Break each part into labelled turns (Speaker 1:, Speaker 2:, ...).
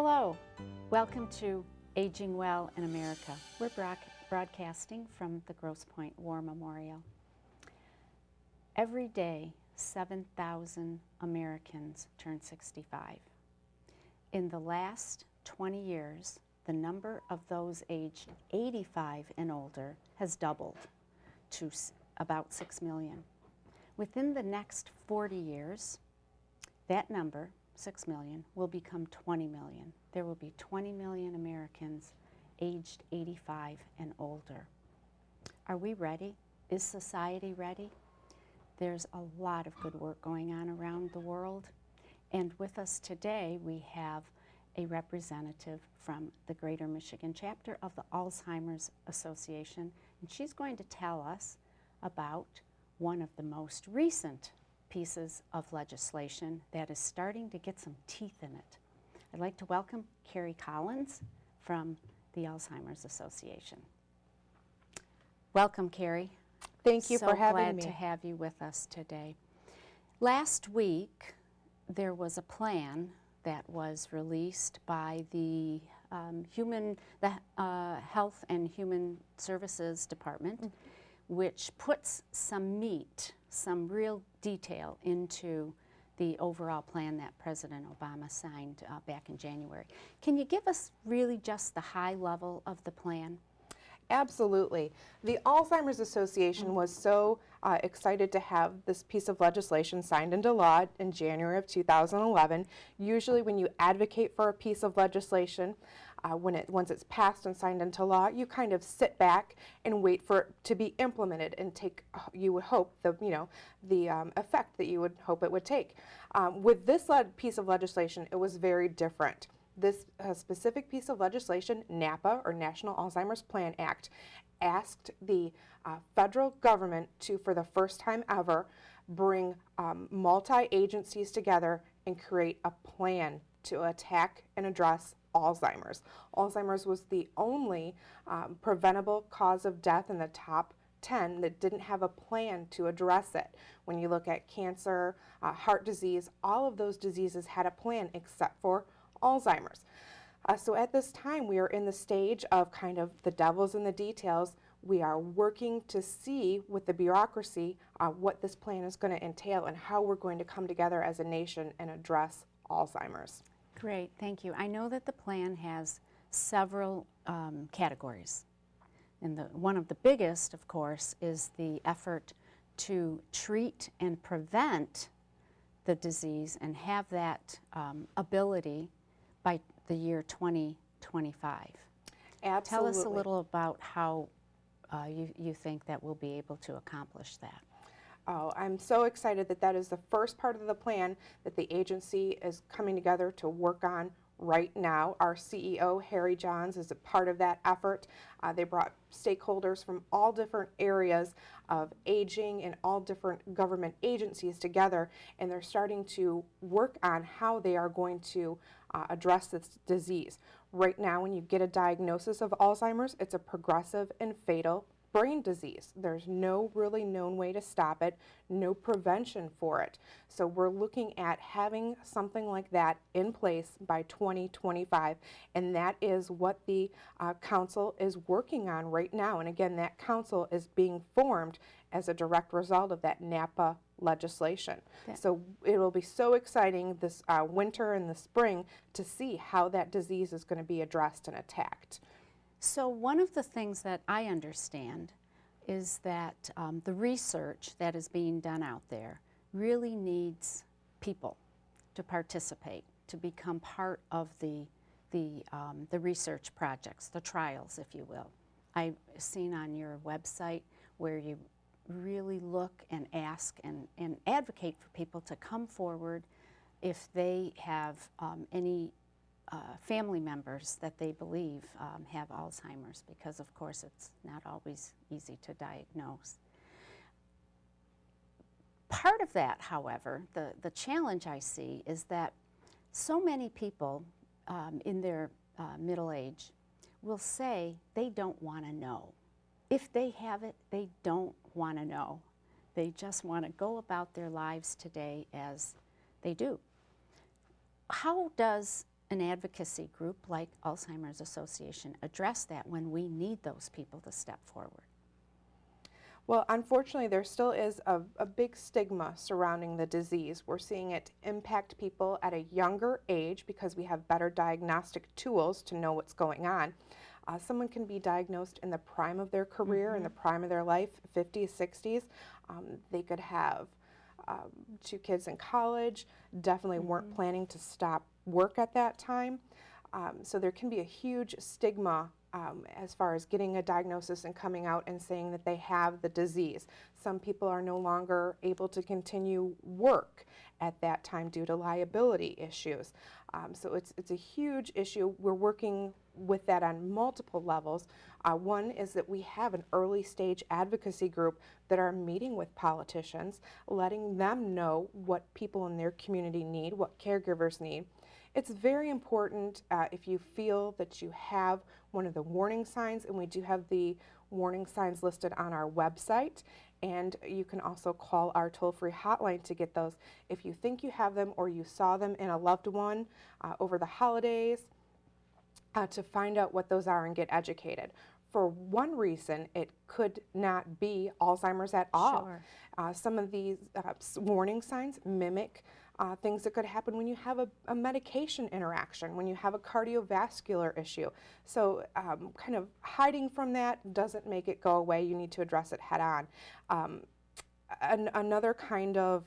Speaker 1: Hello, welcome to Aging Well in America. We're broadcasting from the Grosse Pointe War Memorial. Every day, 7,000 Americans turn 65. In the last 20 years, the number of those aged 85 and older has doubled to about 6 million. Within the next 40 years, that number, 6 million, will become 20 million. There will be 20 million Americans aged 85 and older. Are we ready? Is society ready? There's a lot of good work going on around the world. And with us today, we have a representative from the Greater Michigan chapter of the Alzheimer's Association. And she's going to tell us about one of the most recent pieces of legislation that is starting to get some teeth in it. I'd like to welcome Carrie Collins from the Alzheimer's Association. Welcome, Carrie.
Speaker 2: Thank you for having me.
Speaker 1: So glad to have you with us today. Last week, there was a plan that was released by the Health and Human Services Department, which puts some meat, some real detail into the overall plan that President Obama signed back in January. Can you give us really just the high level of the plan?
Speaker 2: Absolutely. The Alzheimer's Association was so excited to have this piece of legislation signed into law in January of 2011. Usually when you advocate for a piece of legislation, once it's passed and signed into law, you kind of sit back and wait for it to be implemented and take, you would hope, the effect that you would hope it would take. With this piece of legislation, it was very different. This specific piece of legislation, NAPA, or National Alzheimer's Plan Act, asked the federal government to, for the first time ever, bring multi-agencies together and create a plan to attack and address Alzheimer's. Alzheimer's was the only preventable cause of death in the top 10 that didn't have a plan to address it. When you look at cancer, heart disease, all of those diseases had a plan except for Alzheimer's. So at this time, we are in the stage of kind of the devil's in the details. We are working to see with the bureaucracy what this plan is going to entail and how we're going to come together as a nation and address Alzheimer's.
Speaker 1: Great, thank you. I know that the plan has several categories. And one of the biggest, of course, is the effort to treat and prevent the disease and have that ability by the year 2025.
Speaker 2: Absolutely.
Speaker 1: Tell us a little about how you think that we'll be able to accomplish that.
Speaker 2: Oh, I'm so excited that that is the first part of the plan that the agency is coming together to work on right now. Our CEO, Harry Johns, is a part of that effort. They brought stakeholders from all different areas of aging and all different government agencies together, and they're starting to work on how they are going to address this disease. Right now, when you get a diagnosis of Alzheimer's, it's a progressive and fatal brain disease. There's no really known way to stop it, no prevention for it. So we're looking at having something like that in place by 2025, and that is what the council is working on right now. And again, that council is being formed as a direct result of that NAPA legislation. Yeah. So it will be so exciting this winter and the spring to see how that disease is going to be addressed and attacked.
Speaker 1: So one of the things that I understand is that the research that is being done out there really needs people to participate, to become part of the research projects, the trials, if you will. I've seen on your website where you really look and ask and advocate for people to come forward if they have any family members that they believe have Alzheimer's, because of course it's not always easy to diagnose. Part of that, however, the challenge I see is that so many people in their middle age will say they don't want to know. If they have it, they don't want to know. They just want to go about their lives today as they do. How does an advocacy group like Alzheimer's Association address that when we need those people to step forward?
Speaker 2: Well, unfortunately, there still is a big stigma surrounding the disease. We're seeing it impact people at a younger age because we have better diagnostic tools to know what's going on. Someone can be diagnosed in the prime of their career, in the prime of their life, 50s, 60s. They could have 2 kids in college, definitely weren't planning to stop work at that time. So there can be a huge stigma as far as getting a diagnosis and coming out and saying that they have the disease. Some people are no longer able to continue work at that time due to liability issues. So it's a huge issue. We're working with that on multiple levels. One is that we have an early stage advocacy group that are meeting with politicians, letting them know what people in their community need, what caregivers need. It's very important if you feel that you have one of the warning signs, and we do have the warning signs listed on our website, and you can also call our toll-free hotline to get those. If you think you have them or you saw them in a loved one over the holidays, to find out what those are and get educated. For one reason, it could not be Alzheimer's at all.
Speaker 1: Sure.
Speaker 2: Some of these warning signs mimic things that could happen when you have a medication interaction, when you have a cardiovascular issue. So kind of hiding from that doesn't make it go away. You need to address it head on. Another kind of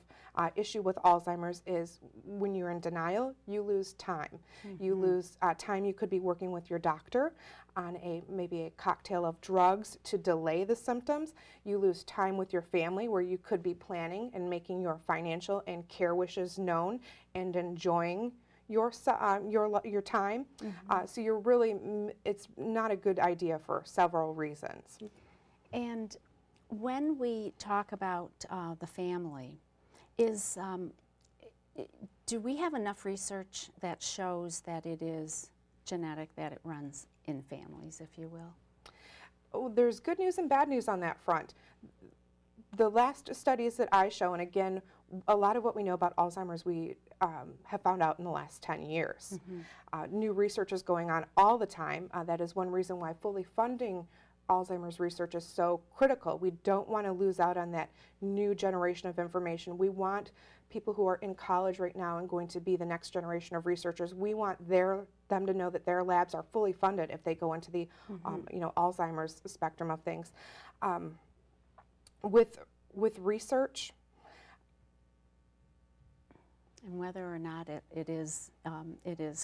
Speaker 2: issue with Alzheimer's is when you're in denial, you lose time. You lose time you could be working with your doctor on maybe a cocktail of drugs to delay the symptoms. You lose time with your family where you could be planning and making your financial and care wishes known and enjoying your time. So you're really, it's not a good idea for several reasons.
Speaker 1: And when we talk about the family, do we have enough research that shows that it is genetic, that it runs in families, if you will?
Speaker 2: Oh, there's good news and bad news on that front. The last studies that I show, and again, a lot of what we know about Alzheimer's we have found out in the last 10 years. New research is going on all the time. That is one reason why fully funding Alzheimer's research is so critical. We don't want to lose out on that new generation of information. We want people who are in college right now and going to be the next generation of researchers, we want them to know that their labs are fully funded if they go into the Alzheimer's spectrum of things. With research,
Speaker 1: and whether or not it is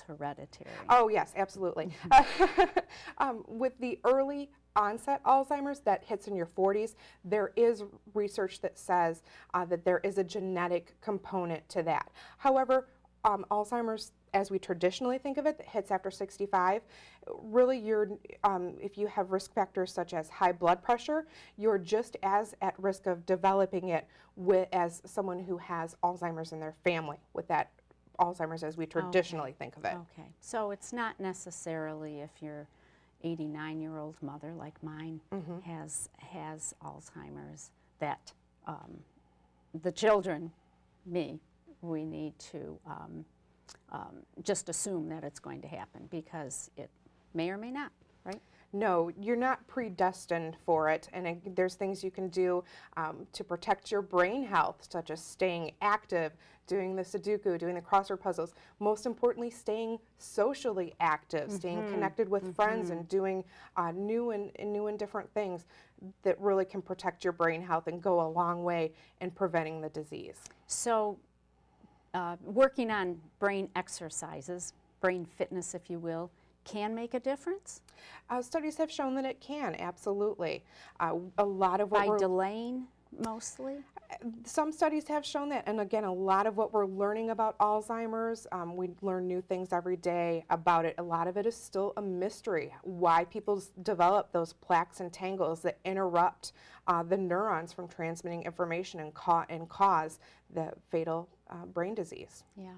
Speaker 1: hereditary.
Speaker 2: Oh yes, absolutely. With the early onset Alzheimer's that hits in your 40s, there is research that says that there is a genetic component to that. However, Alzheimer's, as we traditionally think of it, that hits after 65, really if you have risk factors such as high blood pressure, you're just as at risk of developing it as someone who has Alzheimer's in their family with that Alzheimer's as we traditionally think of it.
Speaker 1: Okay, so it's not necessarily if your 89-year-old mother like mine has Alzheimer's that the children, we need to just assume that it's going to happen because it may or may not, right?
Speaker 2: No, you're not predestined for it, and there's things you can do to protect your brain health, such as staying active, doing the Sudoku, doing the crossword puzzles. Most importantly, staying socially active, staying connected with friends, and doing new and different things that really can protect your brain health and go a long way in preventing the disease.
Speaker 1: So, working on brain exercises, brain fitness, if you will, can make a difference?
Speaker 2: Studies have shown that it can, absolutely. A lot of what
Speaker 1: by delaying, mostly?
Speaker 2: Some studies have shown that, and again, a lot of what we're learning about Alzheimer's, we learn new things every day about it. A lot of it is still a mystery, why people develop those plaques and tangles that interrupt the neurons from transmitting information and cause the fatal brain disease.
Speaker 1: Yeah.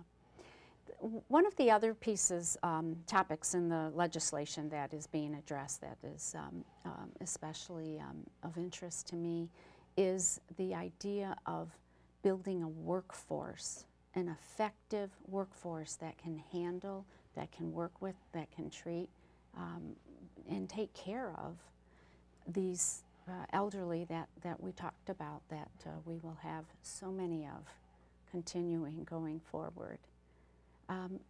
Speaker 1: One of the other topics in the legislation that is being addressed that is especially of interest to me is the idea of building a workforce, an effective workforce that can handle that can work with, that can treat, and take care of these elderly that we talked about, that we will have so many of continuing going forward.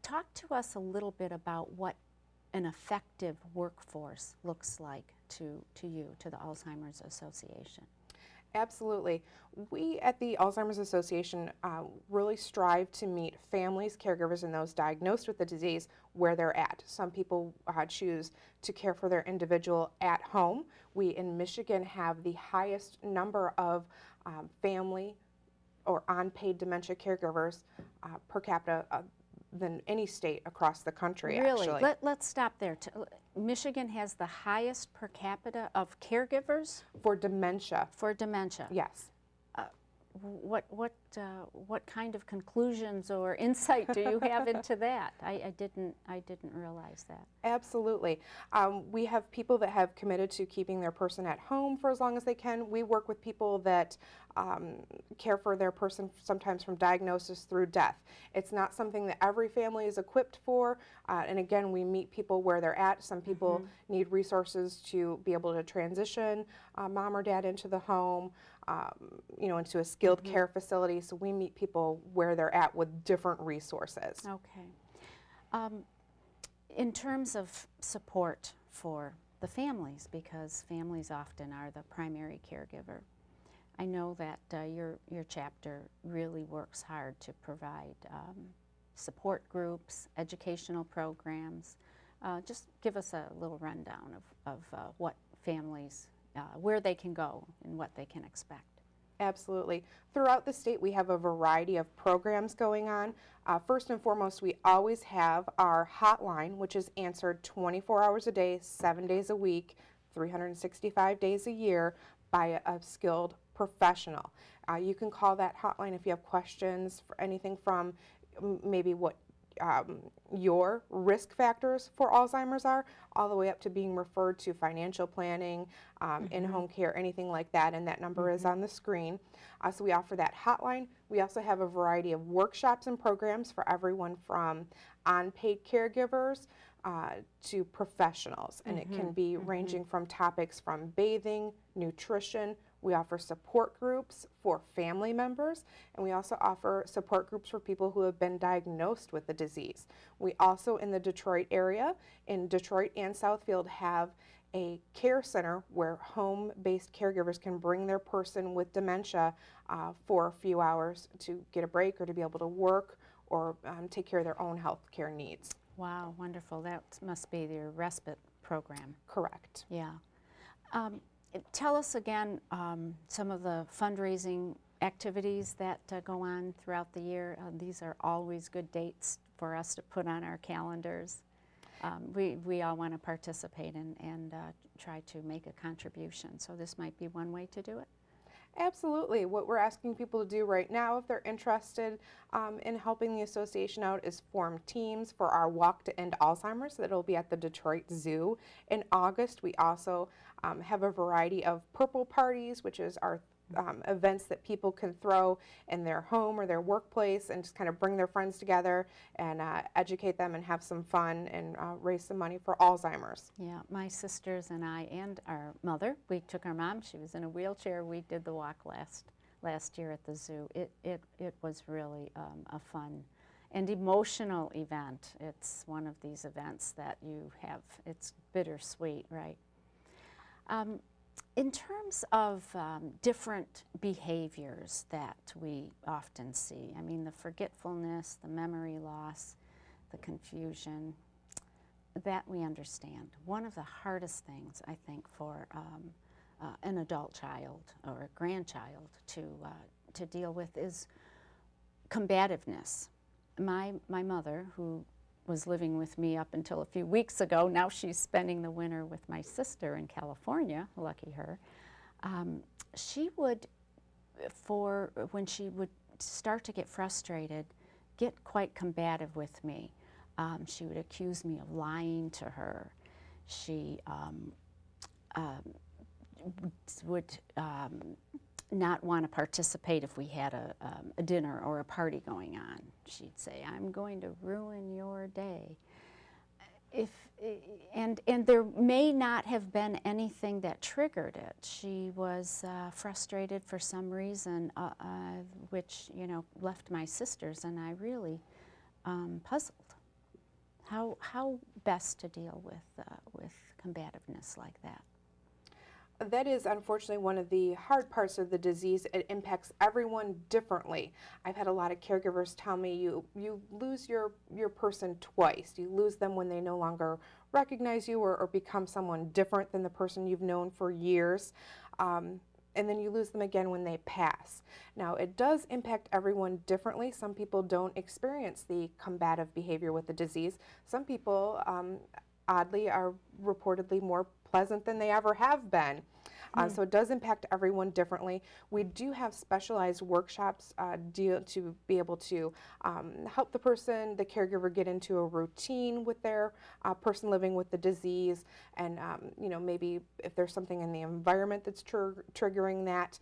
Speaker 1: Talk to us a little bit about what an effective workforce looks like to you, to the Alzheimer's Association.
Speaker 2: Absolutely. We at the Alzheimer's Association really strive to meet families, caregivers, and those diagnosed with the disease where they're at. Some people choose to care for their individual at home. We in Michigan have the highest number of family or unpaid dementia caregivers per capita than any state across the country,
Speaker 1: Really?
Speaker 2: actually.
Speaker 1: Let's stop there. Michigan has the highest per capita of caregivers
Speaker 2: For dementia,
Speaker 1: for dementia.
Speaker 2: yes.
Speaker 1: What kind of conclusions or insight do you have into that? I didn't realize that.
Speaker 2: Absolutely. We have people that have committed to keeping their person at home for as long as they can. We work with people that care for their person sometimes from diagnosis through death. It's not something that every family is equipped for. And again, we meet people where they're at. Some people need resources to be able to transition mom or dad into the home, into a skilled care facility. So we meet people where they're at with different resources.
Speaker 1: Okay. In terms of support for the families, because families often are the primary caregiver, I know that your chapter really works hard to provide support groups, educational programs. Just give us a little rundown of what families, where they can go and what they can expect.
Speaker 2: Absolutely. Throughout the state, we have a variety of programs going on. First and foremost, we always have our hotline, which is answered 24 hours a day, 7 days a week, 365 days a year by a skilled professional. You can call that hotline if you have questions for anything from maybe what your risk factors for Alzheimer's are, all the way up to being referred to financial planning, in-home care, anything like that, and that number is on the screen. So we offer that hotline. We also have a variety of workshops and programs for everyone from unpaid caregivers to professionals, and it can be ranging from topics from bathing, nutrition. We offer support groups for family members, and we also offer support groups for people who have been diagnosed with the disease. We also, in the Detroit area, in Detroit and Southfield, have a care center where home-based caregivers can bring their person with dementia for a few hours to get a break or to be able to work or take care of their own health care needs.
Speaker 1: Wow, wonderful. That must be your respite program.
Speaker 2: Correct.
Speaker 1: Yeah. Tell us again some of the fundraising activities that go on throughout the year. These are always good dates for us to put on our calendars. We all want to participate and try to make a contribution, so this might be one way to do it.
Speaker 2: Absolutely. What we're asking people to do right now, if they're interested in helping the association out, is form teams for our Walk to End Alzheimer's that'll be at the Detroit Zoo in August. We also have a variety of purple parties, which is our events that people can throw in their home or their workplace and just kind of bring their friends together and educate them and have some fun and raise some money for Alzheimer's.
Speaker 1: Yeah, my sisters and I and our mother, we took our mom, she was in a wheelchair, we did the walk last year at the zoo. It was really a fun and emotional event. It's one of these events that you have, it's bittersweet, right? In terms of different behaviors that we often see, I mean the forgetfulness, the memory loss, the confusion, that we understand. One of the hardest things, I think, for an adult child or a grandchild to deal with is combativeness. My mother, who was living with me up until a few weeks ago, now she's spending the winter with my sister in California, lucky her. She would, when she would start to get frustrated, get quite combative with me. She would accuse me of lying to her. She would not want to participate if we had a dinner or a party going on. She'd say, "I'm going to ruin your day." if and there may not have been anything that triggered it. She was frustrated for some reason, which left my sisters and I really puzzled. How best to deal with combativeness like that?
Speaker 2: That is unfortunately one of the hard parts of the disease. It impacts everyone differently. I've had a lot of caregivers tell me you lose your person twice. You lose them when they no longer recognize you or become someone different than the person you've known for years. And then you lose them again when they pass. Now, it does impact everyone differently. Some people don't experience the combative behavior with the disease. Some people, oddly, are reportedly more pleasant than they ever have been. So it does impact everyone differently. We do have specialized workshops to be able to help the caregiver get into a routine with their person living with the disease, and maybe if there's something in the environment that's triggering that.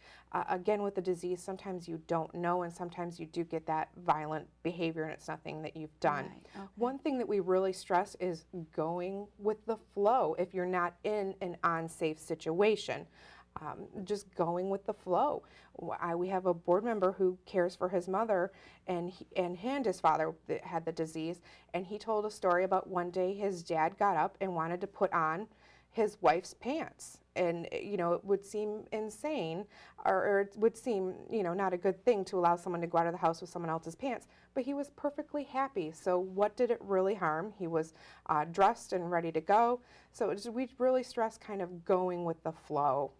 Speaker 2: Again, with the disease, sometimes you don't know, and sometimes you do get that violent behavior, and it's nothing that you've done.
Speaker 1: Right, okay.
Speaker 2: One thing that we really stress is going with the flow if you're not in an unsafe situation. Just going with the flow. We have a board member who cares for his mother, and his father that had the disease, and he told a story about one day his dad got up and wanted to put on his wife's pants. And, it would seem insane, or it would seem, not a good thing to allow someone to go out of the house with someone else's pants, but he was perfectly happy. So what did it really harm? He was dressed and ready to go. So we really stress kind of going with the flow.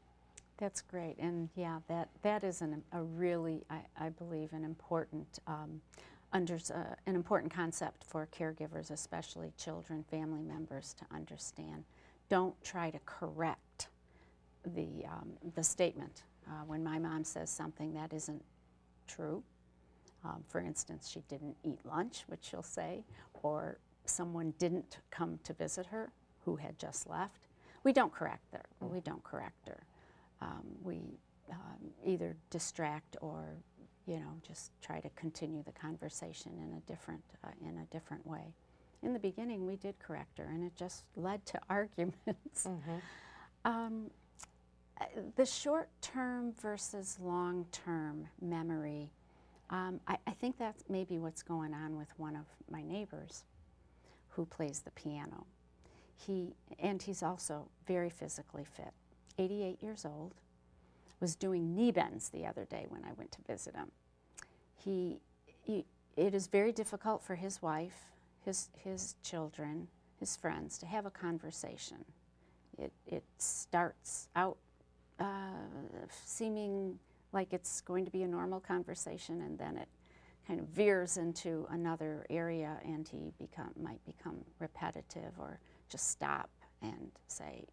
Speaker 1: That's great, and yeah, that is a really, I believe, an important an important concept for caregivers, especially children, family members, to understand. Don't try to correct the statement. When my mom says something that isn't true, for instance, she didn't eat lunch, which she'll say, or someone didn't come to visit her who had just left, we don't correct her. We don't correct her. We either distract or, just try to continue the conversation in a different way. In the beginning, we did correct her, and it just led to arguments. The short-term versus long-term memory, I think that's maybe what's going on with one of my neighbors who plays the piano. He's also very physically fit. 88 years old, was doing knee bends the other day when I went to visit him. It is very difficult for his wife, his children, his friends to have a conversation. It starts out seeming like it's going to be a normal conversation, and then it kind of veers into another area, and he might become repetitive or just stop and say,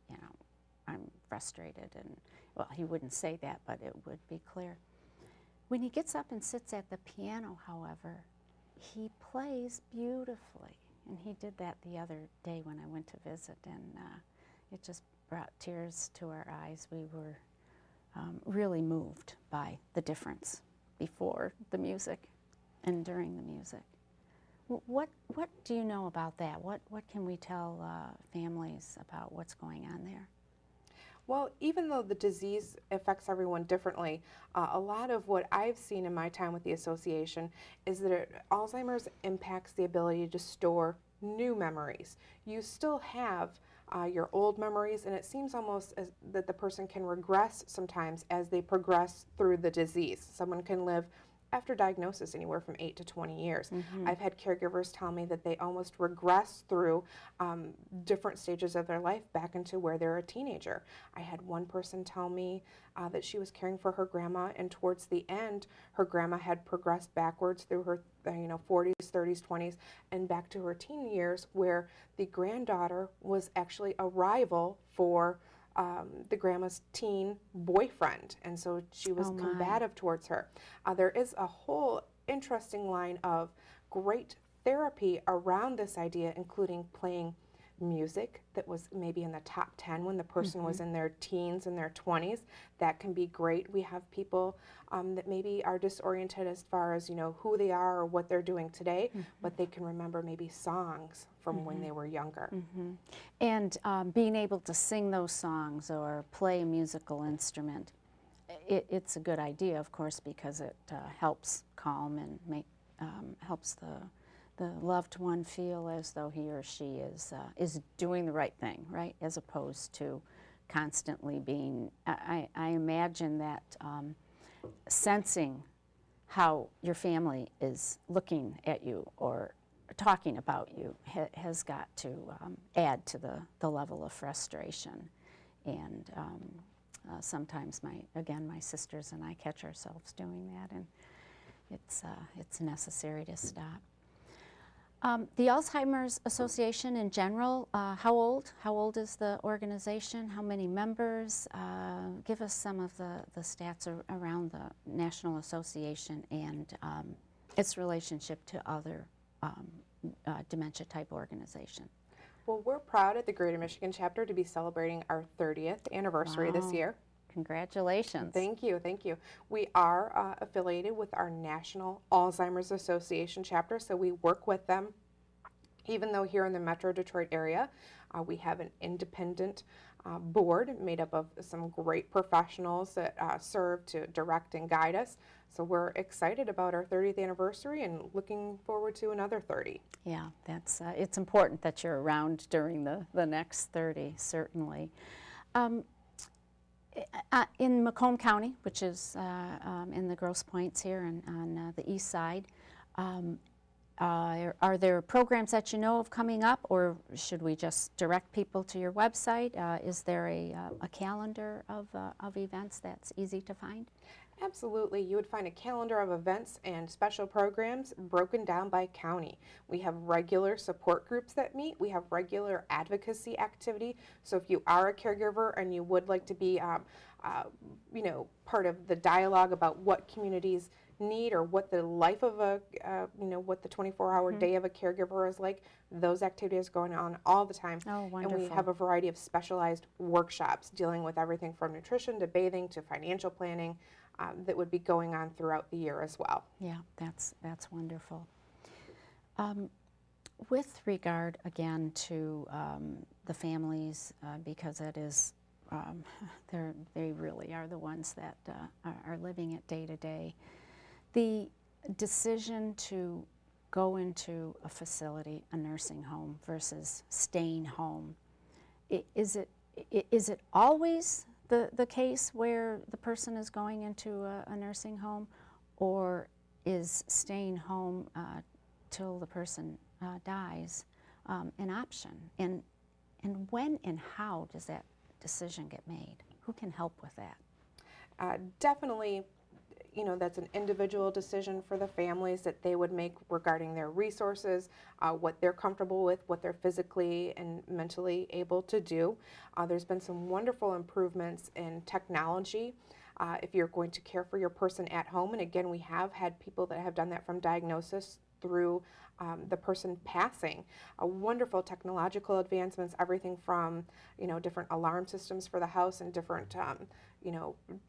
Speaker 1: I'm frustrated, and well, he wouldn't say that, but it would be clear. When he gets up and sits at the piano, however, he plays beautifully, and he did that the other day when I went to visit, and it just brought tears to our eyes. We were really moved by the difference before the music and during the music. What do you know about that? What can we tell families about what's going on there?
Speaker 2: Well, even though the disease affects everyone differently, a lot of what I've seen in my time with the association is that Alzheimer's impacts the ability to store new memories. You still have your old memories, and it seems almost that the person can regress sometimes as they progress through the disease. Someone can live after diagnosis anywhere from 8 to 20 years. I've had caregivers tell me that they almost regress through different stages of their life back into where they're a teenager. I had one person tell me that she was caring for her grandma, and towards the end, her grandma had progressed backwards through her 40s, 30s, 20s, and back to her teen years, where the granddaughter was actually a rival for the grandma's teen boyfriend, and so she was combative towards her. There is a whole interesting line of great therapy around this idea, including playing music that was maybe in the top 10 when the person was in their teens and their 20s. That can be great. We have people that maybe are disoriented as far as, who they are or what they're doing today, but they can remember maybe songs from when they were younger.
Speaker 1: And being able to sing those songs or play a musical instrument, it's a good idea, of course, because it helps calm and helps the loved one feel as though he or she is doing the right thing, right? As opposed to constantly being, I imagine that sensing how your family is looking at you or talking about you has got to add to the level of frustration. And sometimes my sisters and I catch ourselves doing that, and it's necessary to stop. The Alzheimer's Association in general, how old is the organization? How many members? Give us some of the stats around the National Association and its relationship to other dementia-type organizations.
Speaker 2: Well, we're proud at the Greater Michigan chapter to be celebrating our 30th anniversary this year.
Speaker 1: Congratulations.
Speaker 2: Thank you, thank you. We are affiliated with our National Alzheimer's Association chapter, so we work with them. Even though here in the Metro Detroit area, we have an independent board made up of some great professionals that serve to direct and guide us. So we're excited about our 30th anniversary and looking forward to another 30.
Speaker 1: Yeah, that's it's important that you're around during the next 30, certainly. In Macomb County, which is in the Grosse Pointes here on the east side, are there programs that you know of coming up, or should we just direct people to your website? Is there a calendar of events that's easy to find?
Speaker 2: Absolutely. You would find a calendar of events and special programs broken down by county. We have regular support groups that meet. We have regular advocacy activity. So if you are a caregiver and you would like to be part of the dialogue about what communities need or what the life of what the 24-hour day of a caregiver is like, those activities are going on all the time.
Speaker 1: Oh, wonderful.
Speaker 2: And we have a variety of specialized workshops dealing with everything from nutrition to bathing to financial planning that would be going on throughout the year as well.
Speaker 1: Yeah, that's wonderful. With regard again to the families, because it is they really are the ones that are living it day to day. The decision to go into a facility, a nursing home, versus staying home, is it always the case where the person is going into a nursing home, or is staying home till the person dies an option? And when and how does that decision get made? Who can help with that?
Speaker 2: Definitely, that's an individual decision for the families that they would make regarding their resources, what they're comfortable with, what they're physically and mentally able to do. There's been some wonderful improvements in technology if you're going to care for your person at home. And again, we have had people that have done that from diagnosis through the person passing. Wonderful technological advancements, everything from different alarm systems for the house and different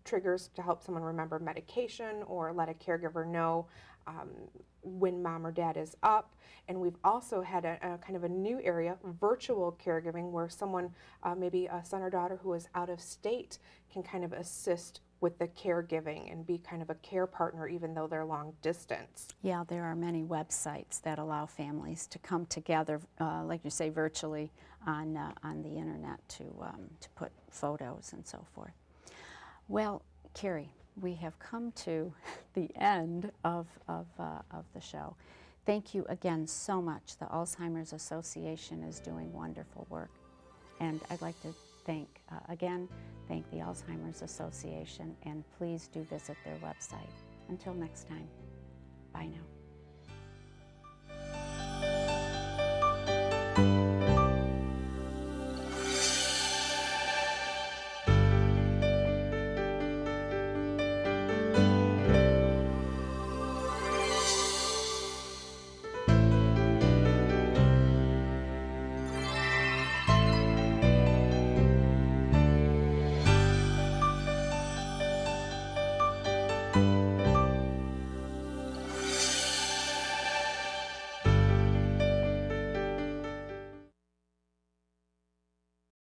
Speaker 2: triggers to help someone remember medication or let a caregiver know when mom or dad is up. And we've also had a kind of a new area, virtual caregiving, where someone, maybe a son or daughter who is out of state, can kind of assist with the caregiving and be kind of a care partner even though they're long distance.
Speaker 1: Yeah, there are many websites that allow families to come together, like you say, virtually on the internet to put photos and so forth. Well, Carrie, we have come to the end of the show. Thank you again so much. The Alzheimer's Association is doing wonderful work. And I'd like to thank the Alzheimer's Association, and please do visit their website. Until next time, bye now.
Speaker 2: you.